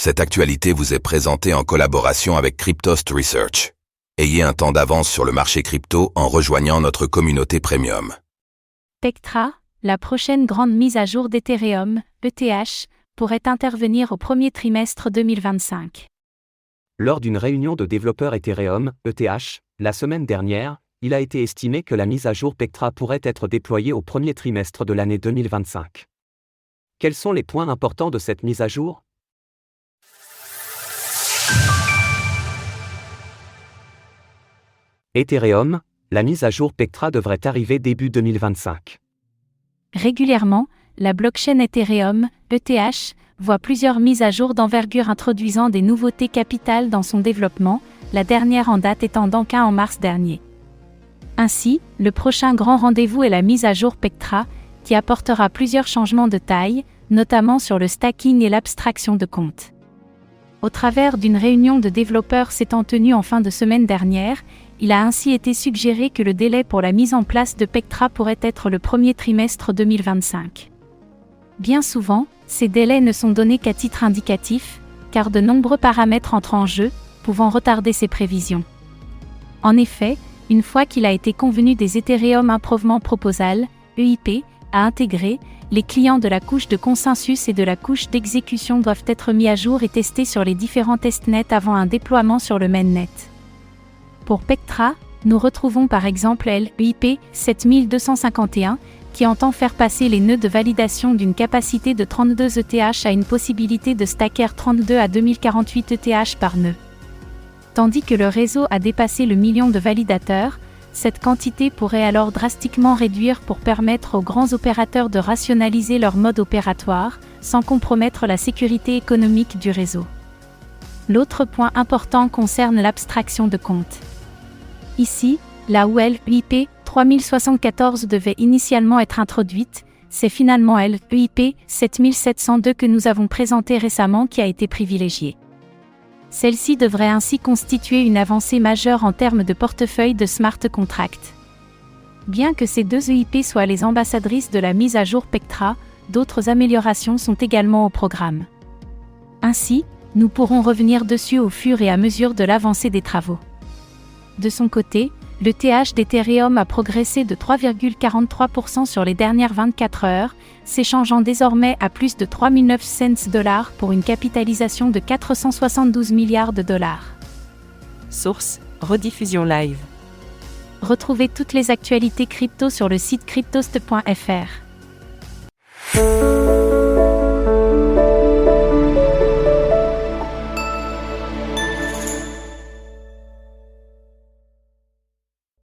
Cette actualité vous est présentée en collaboration avec Cryptost Research. Ayez un temps d'avance sur le marché crypto en rejoignant notre communauté premium. Pectra, la prochaine grande mise à jour d'Ethereum, ETH, pourrait intervenir au premier trimestre 2025. Lors d'une réunion de développeurs Ethereum, ETH, la semaine dernière, il a été estimé que la mise à jour Pectra pourrait être déployée au premier trimestre de l'année 2025. Quels sont les points importants de cette mise à jour ? Ethereum, la mise à jour Pectra devrait arriver début 2025. Régulièrement, la blockchain Ethereum, ETH, voit plusieurs mises à jour d'envergure introduisant des nouveautés capitales dans son développement, la dernière en date étant Dankin en mars dernier. Ainsi, le prochain grand rendez-vous est la mise à jour Pectra, qui apportera plusieurs changements de taille, notamment sur le stacking et l'abstraction de comptes. Au travers d'une réunion de développeurs s'étant tenue en fin de semaine dernière, il a ainsi été suggéré que le délai pour la mise en place de Pectra pourrait être le premier trimestre 2025. Bien souvent, ces délais ne sont donnés qu'à titre indicatif, car de nombreux paramètres entrent en jeu, pouvant retarder ces prévisions. En effet, une fois qu'il a été convenu des Ethereum Improvement Proposal, EIP, à intégrer, les clients de la couche de consensus et de la couche d'exécution doivent être mis à jour et testés sur les différents testnets avant un déploiement sur le mainnet. Pour Pectra, nous retrouvons par exemple l'EIP 7251, qui entend faire passer les nœuds de validation d'une capacité de 32 ETH à une possibilité de stacker 32 à 2048 ETH par nœud. Tandis que le réseau a dépassé le million de validateurs, cette quantité pourrait alors drastiquement réduire pour permettre aux grands opérateurs de rationaliser leur mode opératoire, sans compromettre la sécurité économique du réseau. L'autre point important concerne l'abstraction de comptes. Ici, là où l'EIP 3074 devait initialement être introduite, c'est finalement l'EIP 7702 que nous avons présenté récemment qui a été privilégiée. Celle-ci devrait ainsi constituer une avancée majeure en termes de portefeuille de smart contracts. Bien que ces deux EIP soient les ambassadrices de la mise à jour Pectra, d'autres améliorations sont également au programme. Ainsi, nous pourrons revenir dessus au fur et à mesure de l'avancée des travaux. De son côté, le TH d'Ethereum a progressé de 3,43% sur les dernières 24 heures, s'échangeant désormais à plus de 3009 $ pour une capitalisation de 472 milliards de dollars. Source, rediffusion live. Retrouvez toutes les actualités crypto sur le site cryptost.fr.